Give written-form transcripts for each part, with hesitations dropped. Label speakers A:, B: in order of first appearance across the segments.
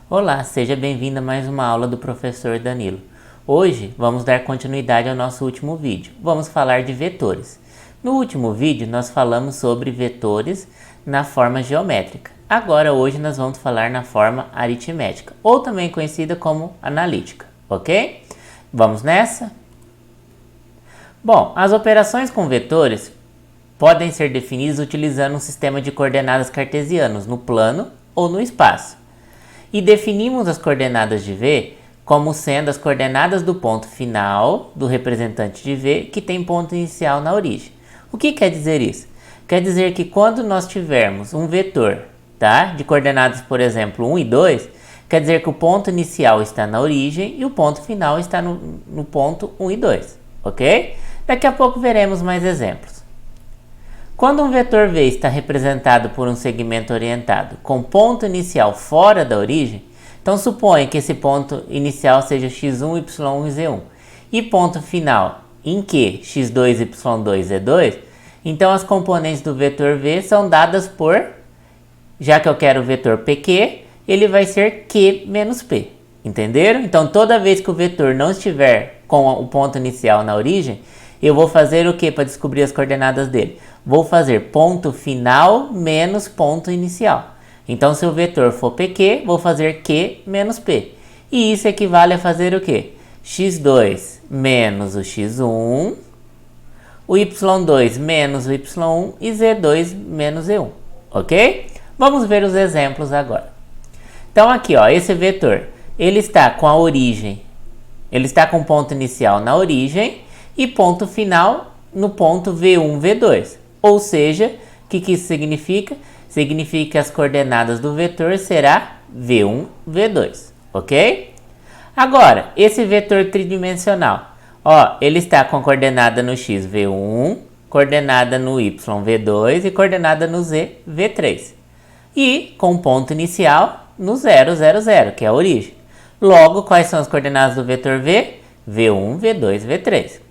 A: Olá, seja bem-vindo a mais uma aula do professor Danilo. Hoje vamos dar continuidade ao nosso último vídeo. Vamos falar de vetores. No último vídeo nós falamos sobre vetores na forma geométrica. Agora hoje nós vamos falar na forma aritmética, ou também conhecida como analítica, ok? Vamos nessa? Bom, as operações com vetores podem ser definidas utilizando um sistema de coordenadas cartesianos no plano ou no espaço. E definimos as coordenadas de V como sendo as coordenadas do ponto final do representante de V que tem ponto inicial na origem. O que quer dizer isso? Quer dizer que quando nós tivermos um vetor, de coordenadas, por exemplo, 1 e 2, quer dizer que o ponto inicial está na origem e o ponto final está no ponto 1 e 2, ok? Daqui a pouco veremos mais exemplos. Quando um vetor V está representado por um segmento orientado com ponto inicial fora da origem, então suponha que esse ponto inicial seja x1, y1 e z1, e ponto final em que x2, y2, z2, então as componentes do vetor V são dadas por, já que eu quero o vetor PQ, ele vai ser Q menos P, entenderam? Então toda vez que o vetor não estiver com o ponto inicial na origem, eu vou fazer o que para descobrir as coordenadas dele? Vou fazer ponto final menos ponto inicial. Então, se o vetor for PQ, vou fazer Q menos P. E isso equivale a fazer o quê? x2 menos o x1, o y2 menos o y1 e z2 menos z1. Ok? Vamos ver os exemplos agora. Então, aqui, ó, esse vetor, ele está com a origem, ele está com ponto inicial na origem e ponto final no ponto V1, V2. Ou seja, o que isso significa? Significa que as coordenadas do vetor será V1, V2, ok? Agora, esse vetor tridimensional, ó, ele está com coordenada no x, V1, coordenada no y, V2 e coordenada no z, V3. E com ponto inicial no 0, 0, 0, que é a origem. Logo, quais são as coordenadas do vetor V? V1, V2, V3.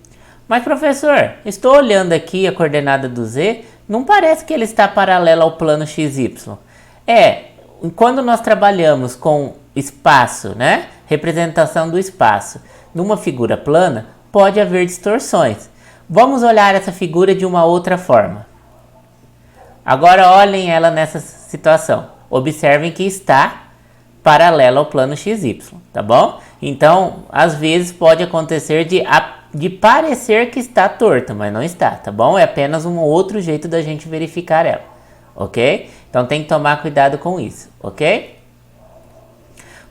A: Mas professor, estou olhando aqui a coordenada do z, não parece que ele está paralelo ao plano XY. Quando nós trabalhamos com espaço, representação do espaço, numa figura plana, pode haver distorções. Vamos olhar essa figura de uma outra forma. Agora olhem ela nessa situação. Observem que está paralelo ao plano XY, tá bom? Então, às vezes pode acontecer de parecer que está torta, mas não está, tá bom? É apenas um outro jeito da gente verificar ela, ok? Então tem que tomar cuidado com isso, ok?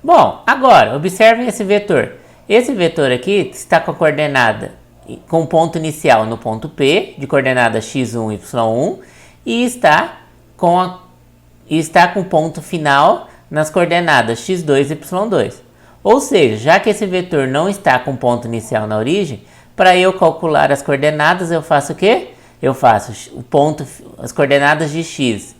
A: Bom, agora, observem esse vetor. Esse vetor aqui está com a coordenada, com ponto inicial no ponto P, de coordenada x1, y1, e está com ponto final nas coordenadas x2 e y2. Ou seja, já que esse vetor não está com ponto inicial na origem, para eu calcular as coordenadas, eu faço o quê? Eu faço as coordenadas de x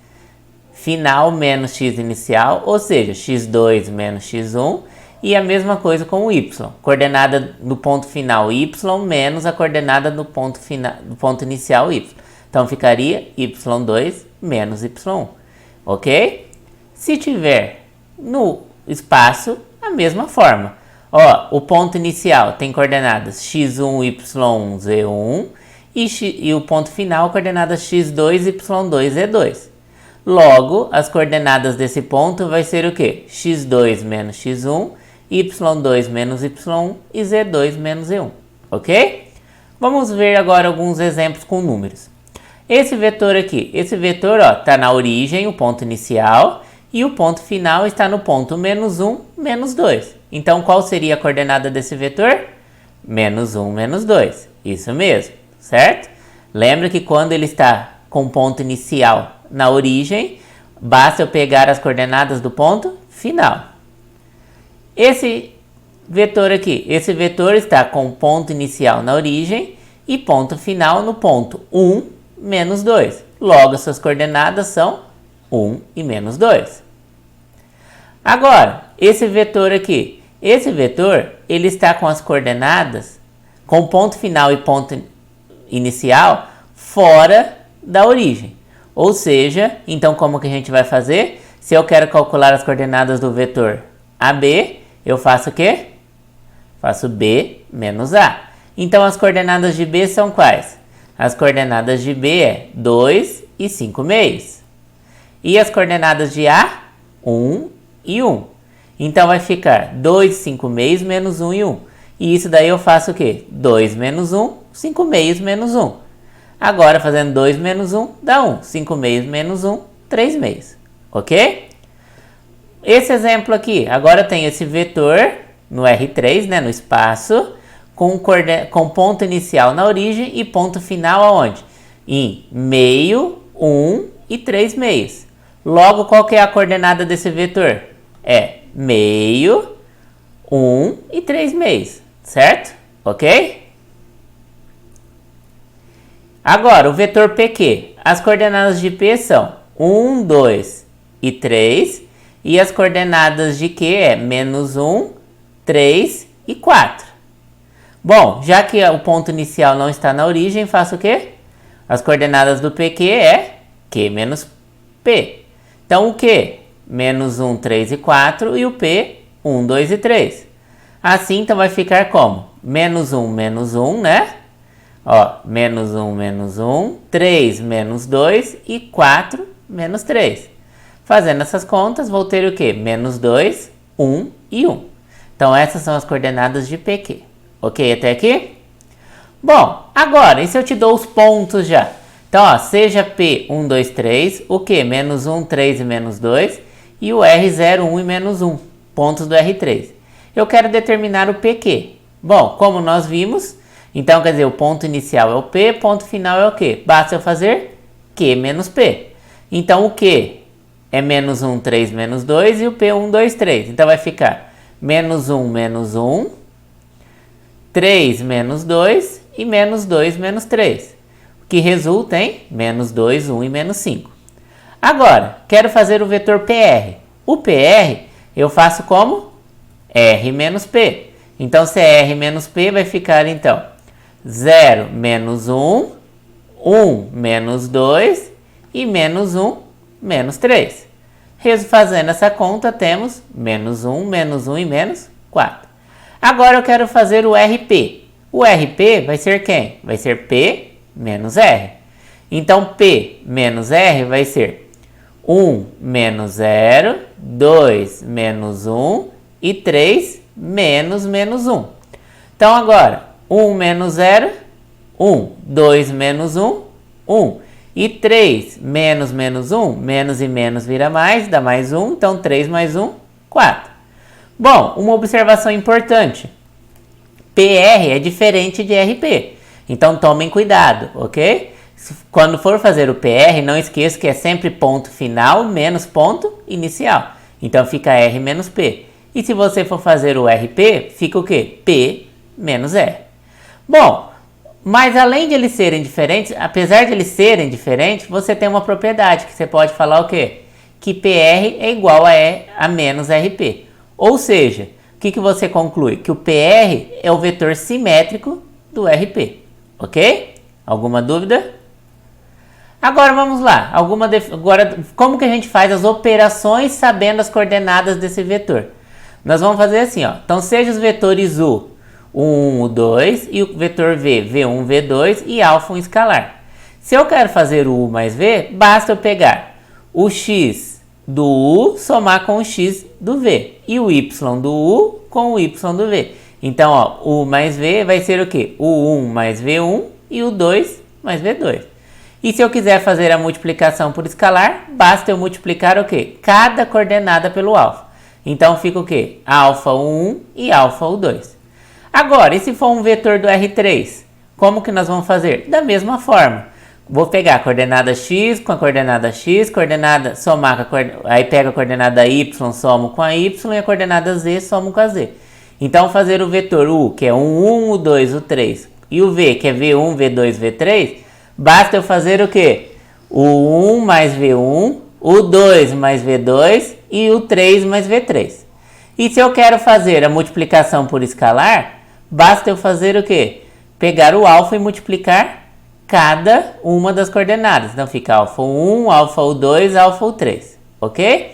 A: final menos x inicial, ou seja, x2 menos x1, e a mesma coisa com o y. Coordenada do ponto final y menos a coordenada do ponto inicial y. Então ficaria y2 menos y1, ok? Se tiver no espaço, a mesma forma. Ó, o ponto inicial tem coordenadas x1, y1, z1 e o ponto final coordenadas x2, y2, z2. Logo, as coordenadas desse ponto vai ser o quê? x2 menos x1, y2 menos y1 e z2 menos z1, ok? Vamos ver agora alguns exemplos com números. Esse vetor aqui, está na origem, o ponto inicial, e o ponto final está no ponto menos 1, menos 2. Então, qual seria a coordenada desse vetor? Menos 1, menos 2. Isso mesmo, certo? Lembra que quando ele está com ponto inicial na origem, basta eu pegar as coordenadas do ponto final. Esse vetor aqui, esse vetor está com ponto inicial na origem e ponto final no ponto 1, menos 2. Logo, suas coordenadas são 1 e menos 2. Agora, esse vetor aqui, ele está com as coordenadas, com ponto final e ponto inicial, fora da origem. Ou seja, então como que a gente vai fazer? Se eu quero calcular as coordenadas do vetor AB, eu faço o quê? Faço B menos A. Então, as coordenadas de B são quais? As coordenadas de B é 2 e 5 meios. E as coordenadas de A? 1 e 1. Então, vai ficar 2, 5 meios menos 1 e 1. E isso daí eu faço o quê? 2 menos 1, 5 meios menos 1. Agora, fazendo 2 menos 1, dá 1. 5 meios menos 1, 3 meios. Ok? Esse exemplo aqui, agora tem esse vetor no R3, né, no espaço, com ponto inicial na origem e ponto final aonde? Em meio, 1 e 3 meios. Logo, qual que é a coordenada desse vetor? É meio, 1 e 3 meios, certo? Ok? Agora, o vetor PQ. As coordenadas de P são 1, 2 e 3. E as coordenadas de Q é menos 1, 3 e 4. Bom, já que o ponto inicial não está na origem, faço o quê? As coordenadas do PQ é Q menos P. Então, o Q? Menos 1, 3 e 4. E o P? 1, 2 e 3. Assim, então, vai ficar como? Menos 1, né? Ó, menos 1, 3 menos 2 e 4 menos 3. Fazendo essas contas, vou ter o quê? Menos 2, 1 e 1. Então, essas são as coordenadas de PQ. Ok até aqui? Bom, agora, e se eu te dou os pontos já? Então, ó, seja P 1, 2, 3, o Q? Menos 1, 3 e menos 2, e o R 0, 1 e menos 1, pontos do R3. Eu quero determinar o PQ. Bom, como nós vimos, então, quer dizer, o ponto inicial é o P, ponto final é o Q. Basta eu fazer Q menos P. Então, o Q é menos 1, 3, menos 2, e o P 1, 2, 3. Então, vai ficar menos 1, 3 menos 2 e menos 2 menos 3, o que resulta em menos 2, 1 e menos 5. Agora, quero fazer o vetor PR. O PR eu faço como? R menos P. Então, se é R menos P, vai ficar então 0 menos 1, 1 menos 2 e menos 1 menos 3. Fazendo essa conta, temos menos 1 e menos 4. Agora eu quero fazer o RP. O RP vai ser quem? Vai ser P menos R. Então, P menos R vai ser 1 menos 0, 2 menos 1 e 3 menos 1. Então, agora, 1 menos 0, 1. 2 menos 1, 1. E 3 menos 1, menos e menos vira mais, dá mais 1. Então, 3 mais 1, 4. Bom, uma observação importante. PR é diferente de RP. Então, tomem cuidado, ok? Quando for fazer o PR, não esqueça que é sempre ponto final menos ponto inicial. Então, fica R menos P. E se você for fazer o RP, fica o quê? P menos R. Bom, mas além de eles serem diferentes, apesar de eles serem diferentes, você tem uma propriedade que você pode falar o quê? Que PR é igual a menos RP. Ou seja, o que você conclui? Que o PR é o vetor simétrico do RP. Ok? Alguma dúvida? Agora vamos lá. Agora, como que a gente faz as operações sabendo as coordenadas desse vetor? Nós vamos fazer assim, ó. Então, seja os vetores U, U1, U2 e o vetor V, V1, V2 e alfa um escalar. Se eu quero fazer o U mais V, basta eu pegar o X do U somar com o X do V e o Y do U com o Y do V. Então, ó, U mais V vai ser o quê? O 1 mais V1 e o 2 mais V2. E se eu quiser fazer a multiplicação por escalar, basta eu multiplicar o quê? Cada coordenada pelo alfa. Então, fica o quê? Alfa 1 e alfa 2. Agora, e se for um vetor do R3? Como que nós vamos fazer? Da mesma forma. Vou pegar a coordenada x com a coordenada x, somar aí pego a coordenada y, somo com a y e a coordenada z, somo com a z. Então, fazer o vetor u, que é o 1, o 2, o 3, e o v, que é v1, v2, v3, basta eu fazer o quê? O 1 mais v1, o 2 mais v2 e o 3 mais v3. E se eu quero fazer a multiplicação por escalar, basta eu fazer o quê? Pegar o alfa e multiplicar cada uma das coordenadas. Então, fica alfa 1, alfa 2, alfa 3, ok?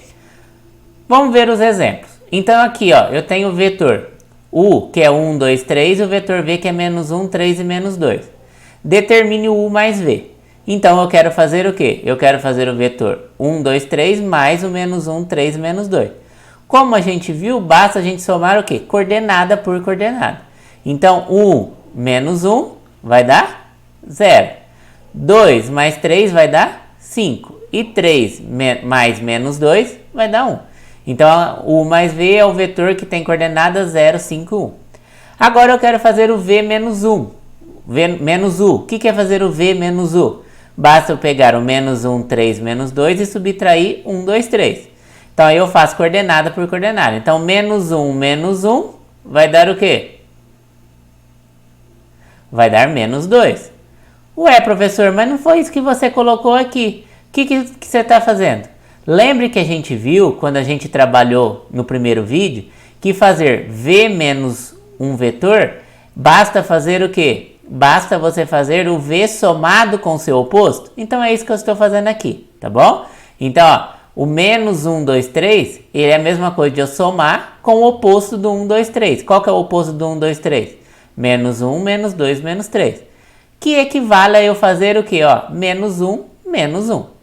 A: Vamos ver os exemplos. Então aqui, ó, eu tenho o vetor U, que é 1, 2, 3, e o vetor V, que é menos 1, 3 e menos 2. Determine o U mais V. Então eu quero fazer o quê? Eu quero fazer o vetor 1, 2, 3 mais o menos 1, 3 e menos 2. Como a gente viu, basta a gente somar o quê? Coordenada por coordenada. Então 1 menos 1 vai dar 0. 2 mais 3 vai dar 5. E 3 mais menos 2 vai dar 1. Então o U mais V é o vetor que tem coordenada 0, 5, 1. Agora eu quero fazer o V menos 1. V menos U. O que é fazer o V menos U? Basta eu pegar o menos 1, 3, menos 2 e subtrair 1, 2, 3. Então aí eu faço coordenada por coordenada. Então menos 1 vai dar o quê? Vai dar menos 2. Ué, professor, mas não foi isso que você colocou aqui. O que você está fazendo? Lembre que a gente viu, quando a gente trabalhou no primeiro vídeo, que fazer V menos um vetor, basta fazer o quê? Basta você fazer o V somado com o seu oposto. Então é isso que eu estou fazendo aqui, tá bom? Então, ó, o menos 1, 2, 3, ele é a mesma coisa de eu somar com o oposto do 1, 2, 3. Qual que é o oposto do 1, 2, 3? Menos 1, menos 2, menos 3. Que equivale a eu fazer o quê? Ó, menos 1,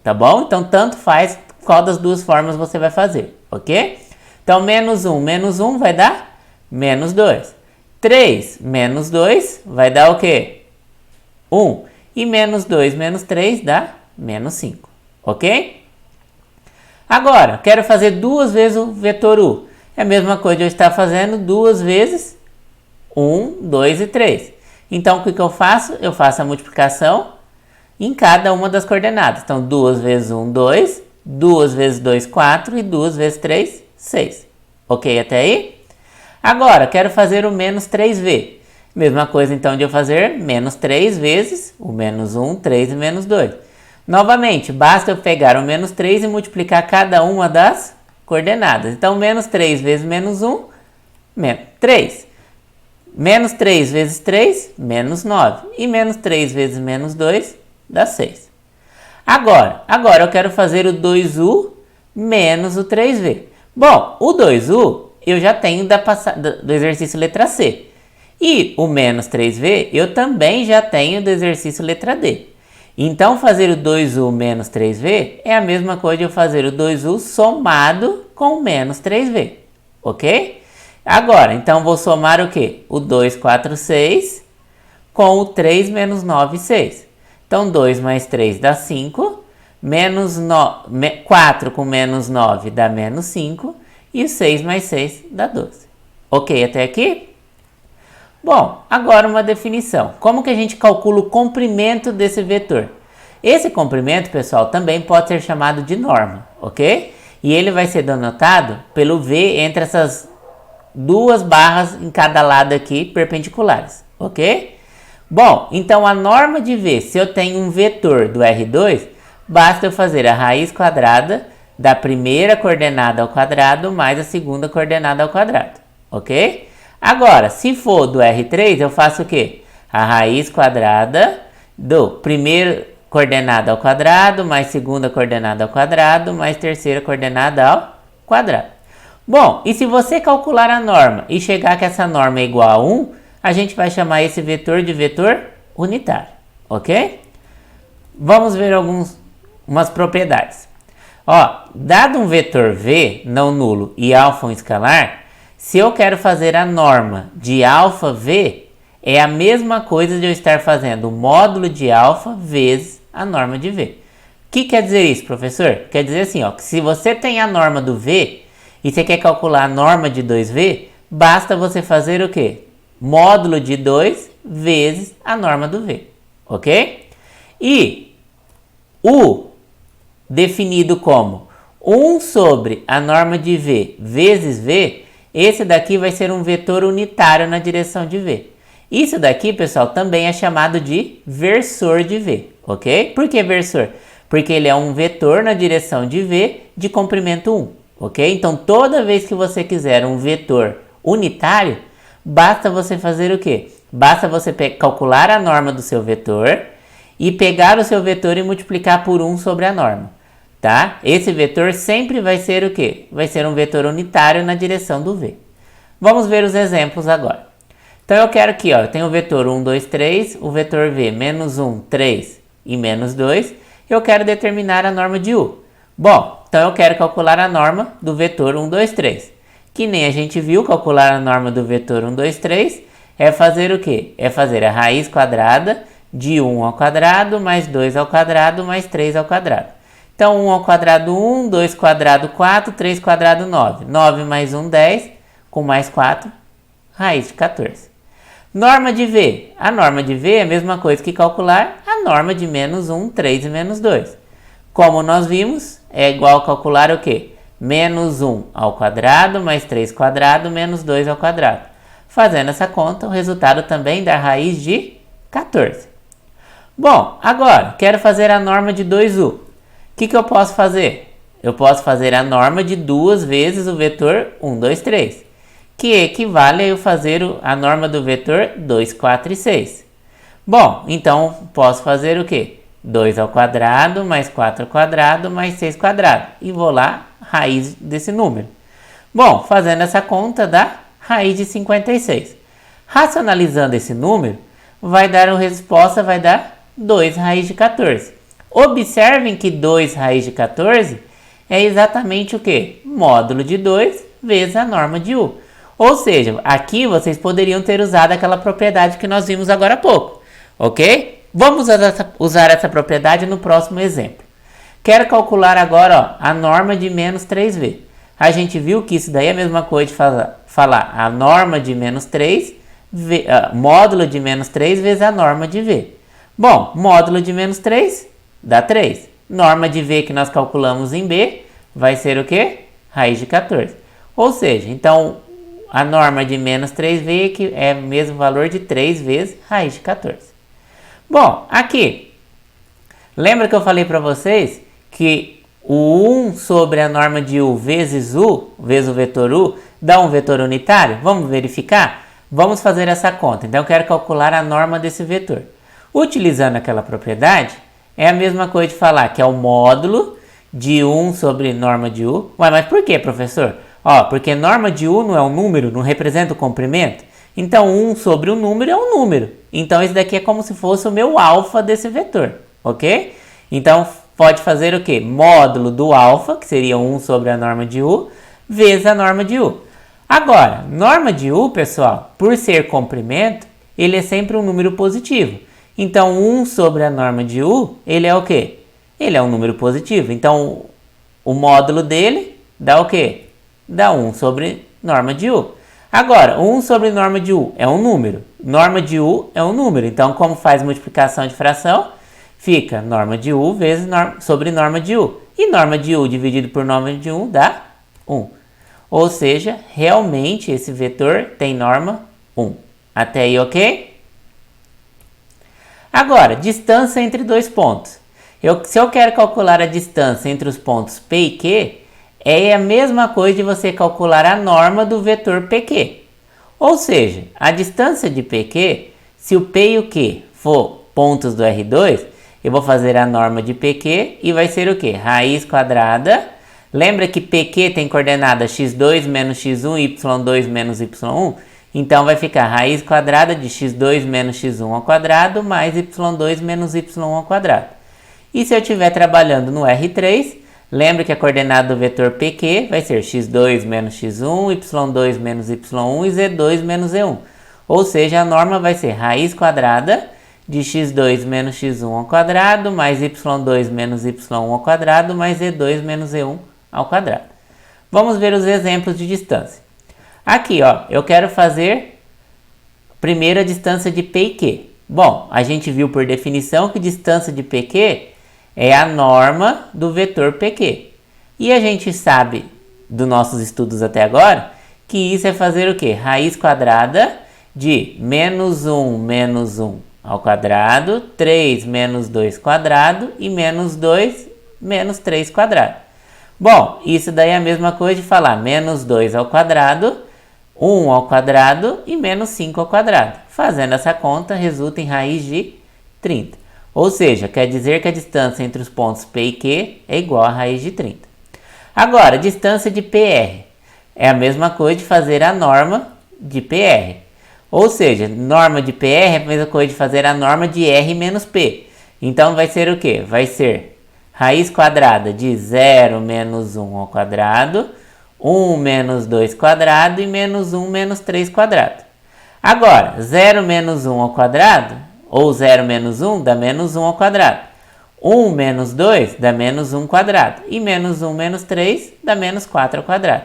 A: tá bom? Então, tanto faz qual das duas formas você vai fazer, ok? Então, menos 1 vai dar menos 2. 3 menos 2 vai dar o quê? 1. E menos 2 menos 3 dá menos 5, ok? Agora, quero fazer duas vezes o vetor U. É a mesma coisa de eu estar fazendo duas vezes 1, 2 e 3. Então, o que eu faço? Eu faço a multiplicação em cada uma das coordenadas. Então, 2 vezes 1, 2, 2 vezes 2, 4 e 2 vezes 3, 6. Ok até aí? Agora, quero fazer o menos 3V. Mesma coisa, então, de eu fazer menos 3 vezes o menos 1, 3 e menos 2. Novamente, basta eu pegar o menos 3 e multiplicar cada uma das coordenadas. Então, menos 3 vezes menos 1, menos 3. Menos 3 vezes 3, menos 9. E menos 3 vezes menos 2, dá 6. Agora eu quero fazer o 2U menos o 3V. Bom, o 2U eu já tenho do exercício letra C. E o menos 3V eu também já tenho do exercício letra D. Então, fazer o 2U menos 3V é a mesma coisa de eu fazer o 2U somado com o menos 3V. Ok? Agora, então, vou somar o quê? O 2, 4, 6 com o 3 menos 9, 6. Então, 2 mais 3 dá 5. 4 com menos 9 dá menos 5. E o 6 mais 6 dá 12. Ok até aqui? Bom, agora uma definição. Como que a gente calcula o comprimento desse vetor? Esse comprimento, pessoal, também pode ser chamado de norma, ok? E ele vai ser denotado pelo V entre essas duas barras em cada lado aqui, perpendiculares, ok? Bom, então a norma de V, se eu tenho um vetor do R2, basta eu fazer a raiz quadrada da primeira coordenada ao quadrado mais a segunda coordenada ao quadrado, ok? Agora, se for do R3, eu faço o quê? A raiz quadrada do primeiro coordenada ao quadrado mais segunda coordenada ao quadrado mais terceira coordenada ao quadrado. Bom, e se você calcular a norma e chegar que essa norma é igual a 1, a gente vai chamar esse vetor de vetor unitário, ok? Vamos ver umas propriedades. Ó, dado um vetor V não nulo e alfa um escalar, se eu quero fazer a norma de alfa V, é a mesma coisa de eu estar fazendo o módulo de alfa vezes a norma de V. O que quer dizer isso, professor? Quer dizer assim, ó, que se você tem a norma do V e você quer calcular a norma de 2V, basta você fazer o quê? Módulo de 2 vezes a norma do V, ok? E U definido como 1 sobre a norma de V vezes V, esse daqui vai ser um vetor unitário na direção de V. Isso daqui, pessoal, também é chamado de versor de V, ok? Por que versor? Porque ele é um vetor na direção de V de comprimento 1, ok? Então, toda vez que você quiser um vetor unitário, basta você fazer o quê? Basta você calcular a norma do seu vetor e pegar o seu vetor e multiplicar por 1 sobre a norma. tá? Esse vetor sempre vai ser o quê? Vai ser um vetor unitário na direção do v. Vamos ver os exemplos agora. Então eu quero aqui, ó, eu tenho o vetor 1, 2, 3, o vetor v, menos 1, 3 e menos 2. Eu quero determinar a norma de u. Bom, então eu quero calcular a norma do vetor 1, 2, 3. Que nem a gente viu, calcular a norma do vetor 1, 2, 3 é fazer o quê? É fazer a raiz quadrada de 1 ao quadrado, mais 2 ao quadrado, mais 3 ao quadrado. Então 1 ao quadrado 1, 2 quadrado 4, 3 quadrado 9. 9 mais 1, 10, com mais 4, raiz de 14. Norma de v. A norma de v é a mesma coisa que calcular a norma de menos 1, 3 e menos 2. Como nós vimos, é igual a calcular o quê? Menos 1 ao quadrado, mais 3 quadrado, menos 2 ao quadrado. Fazendo essa conta, o resultado também dá raiz de 14. Bom, agora, quero fazer a norma de 2u. O que eu posso fazer? Eu posso fazer a norma de 2 vezes o vetor 1, 2, 3, que equivale a eu fazer a norma do vetor 2, 4 e 6. Bom, então posso fazer o quê? 2 ao quadrado, mais 4 ao quadrado, mais 6 quadrado. E vou lá, raiz desse número. Bom, fazendo essa conta dá raiz de 56. Racionalizando esse número, vai dar a resposta, vai dar 2 raiz de 14. Observem que 2 raiz de 14 é exatamente o quê? Módulo de 2 vezes a norma de u. Ou seja, aqui vocês poderiam ter usado aquela propriedade que nós vimos agora há pouco, ok? Vamos usar essa propriedade no próximo exemplo. Quero calcular agora, ó, a norma de menos 3v. A gente viu que isso daí é a mesma coisa de falar a norma de menos 3, módulo de menos 3 vezes a norma de v. Bom, módulo de menos 3 dá 3. Norma de v que nós calculamos em b vai ser o quê? Raiz de 14. Ou seja, então a norma de menos 3v que é o mesmo valor de 3 vezes raiz de 14. Bom, aqui, lembra que eu falei para vocês que o 1 sobre a norma de u vezes o vetor u, dá um vetor unitário? Vamos verificar? Vamos fazer essa conta. Então eu quero calcular a norma desse vetor. Utilizando aquela propriedade, é a mesma coisa de falar que é o módulo de 1 sobre norma de u. Ué, mas por que, professor? Ó, porque norma de u não é um número, não representa o comprimento. Então 1 sobre o número é um número. Então esse daqui é como se fosse o meu alfa desse vetor, ok? Então pode fazer o quê? Módulo do alfa, que seria 1 sobre a norma de u, vezes a norma de u. Agora, norma de u, pessoal, por ser comprimento, ele é sempre um número positivo. Então 1 sobre a norma de u, ele é o quê? Ele é um número positivo. Então o módulo dele dá o quê? Dá 1 sobre norma de u. Agora, 1 sobre norma de u é um número. Norma de u é um número. Então, como faz multiplicação de fração? Fica norma de u vezes sobre norma de u. E norma de u dividido por norma de u dá 1. Ou seja, realmente esse vetor tem norma 1. Até aí, ok? Agora, distância entre dois pontos. Se eu quero calcular a distância entre os pontos P e Q, é a mesma coisa de você calcular a norma do vetor PQ. Ou seja, a distância de PQ, se o P e o Q for pontos do R2, eu vou fazer a norma de PQ e vai ser o quê? Raiz quadrada. Lembra que PQ tem coordenada x2 menos x1, y2 menos y1? Então vai ficar raiz quadrada de x2 menos x1 ao quadrado mais y2 menos y1 ao quadrado. E se eu estiver trabalhando no R3, lembra que a coordenada do vetor PQ vai ser x2 menos x1, y2 menos y1 e z2 menos z1. Ou seja, a norma vai ser raiz quadrada de x2 menos x1 ao quadrado mais y2 menos y1 ao quadrado mais z2 menos z1 ao quadrado. Vamos ver os exemplos de distância. Aqui, ó, eu quero fazer primeiro a distância de P e Q. Bom, a gente viu por definição que distância de PQ é a norma do vetor PQ. E a gente sabe, dos nossos estudos até agora, que isso é fazer o quê? Raiz quadrada de menos 1 ao quadrado, 3 menos 2 quadrado e menos 2 menos 3 quadrado. Bom, isso daí é a mesma coisa de falar menos 2 ao quadrado, 1 ao quadrado e menos 5 ao quadrado. Fazendo essa conta, resulta em raiz de 30. Ou seja, quer dizer que a distância entre os pontos P e Q é igual a raiz de 30. Agora, a distância de PR é a mesma coisa de fazer a norma de PR. Ou seja, norma de PR é a mesma coisa de fazer a norma de R menos P. Então vai ser o quê? Vai ser raiz quadrada de 0 menos 1 ao quadrado, 1 menos 2 quadrado e menos 1 menos 3 quadrado. Agora, 0 menos 1 ao quadrado, ou 0 menos 1 dá menos 1 ao quadrado. 1 menos 2 dá menos 1 quadrado. E menos 1 menos 3 dá menos 4 ao quadrado.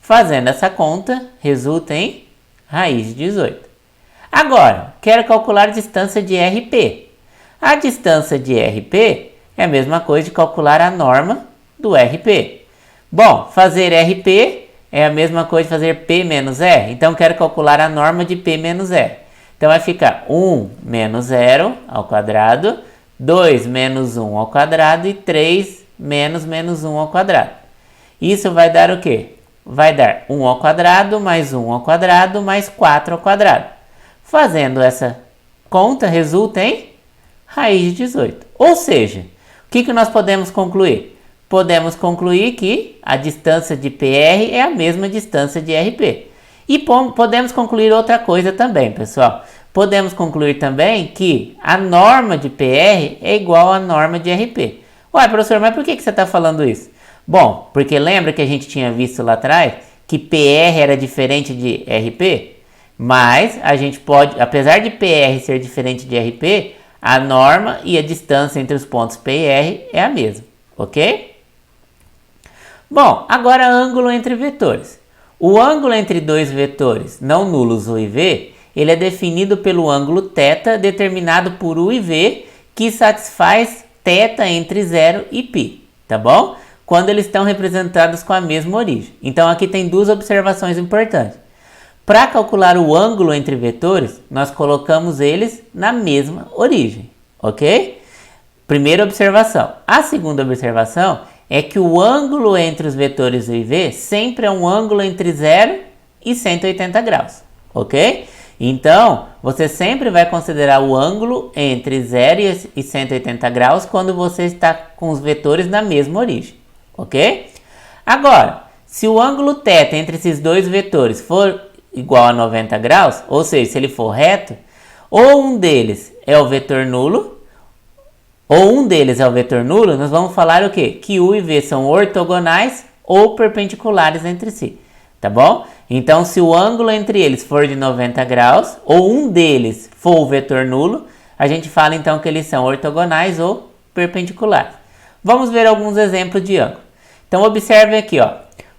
A: Fazendo essa conta, resulta em raiz de 18. Agora, quero calcular a distância de RP. A distância de RP é a mesma coisa de calcular a norma do RP. Bom, fazer RP é a mesma coisa de fazer P menos R. Então, quero calcular a norma de P menos R. Então, vai ficar 1 menos 0 ao quadrado, 2 menos 1 ao quadrado e 3 menos 1 ao quadrado. Isso vai dar o quê? Vai dar 1 ao quadrado mais 1 ao quadrado mais 4 ao quadrado. Fazendo essa conta, resulta em raiz de 18. Ou seja, o que nós podemos concluir? Podemos concluir que a distância de PR é a mesma distância de RP. E podemos concluir outra coisa também, pessoal. Podemos concluir também que a norma de PR é igual à norma de RP. Ué, professor, mas por que você está falando isso? Bom, porque lembra que a gente tinha visto lá atrás que PR era diferente de RP? Mas a gente pode, apesar de PR ser diferente de RP, a norma e a distância entre os pontos P e R é a mesma, ok? Bom, agora ângulo entre vetores. O ângulo entre dois vetores não nulos U e V, ele é definido pelo ângulo θ determinado por U e V, que satisfaz θ entre 0 e π, tá bom? Quando eles estão representados com a mesma origem. Então aqui tem duas observações importantes. Para calcular o ângulo entre vetores, nós colocamos eles na mesma origem, ok? Primeira observação. A segunda observação é que o ângulo entre os vetores U e V sempre é um ângulo entre 0 e 180 graus, ok? Então, você sempre vai considerar o ângulo entre 0 e 180 graus quando você está com os vetores na mesma origem, ok? Agora, se o ângulo θ entre esses dois vetores for igual a 90 graus, ou seja, se ele for reto, ou um deles é o vetor nulo, nós vamos falar o quê? Que U e V são ortogonais ou perpendiculares entre si, tá bom? Então, se o ângulo entre eles for de 90 graus, ou um deles for o vetor nulo, a gente fala então que eles são ortogonais ou perpendiculares. Vamos ver alguns exemplos de ângulo. Então, observe aqui, ó.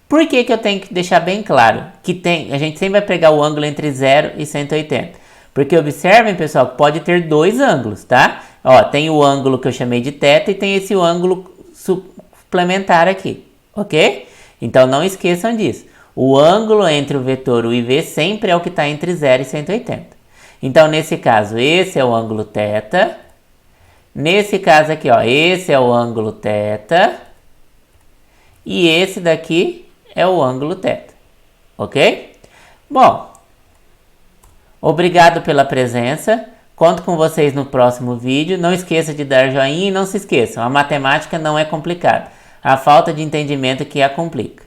A: Por que eu tenho que deixar bem claro que a gente sempre vai pegar o ângulo entre 0 e 180? Porque observem, pessoal, que pode ter dois ângulos, tá? Ó, tem o ângulo que eu chamei de θ e tem esse ângulo suplementar aqui, ok? Então, não esqueçam disso. O ângulo entre o vetor U e V sempre é o que está entre 0 e 180. Então, nesse caso, esse é o ângulo θ. Nesse caso aqui, ó, esse é o ângulo θ. E esse daqui é o ângulo θ, ok? Bom, obrigado pela presença, conto com vocês no próximo vídeo, não esqueça de dar joinha e não se esqueçam, a matemática não é complicada, a falta de entendimento que a complica.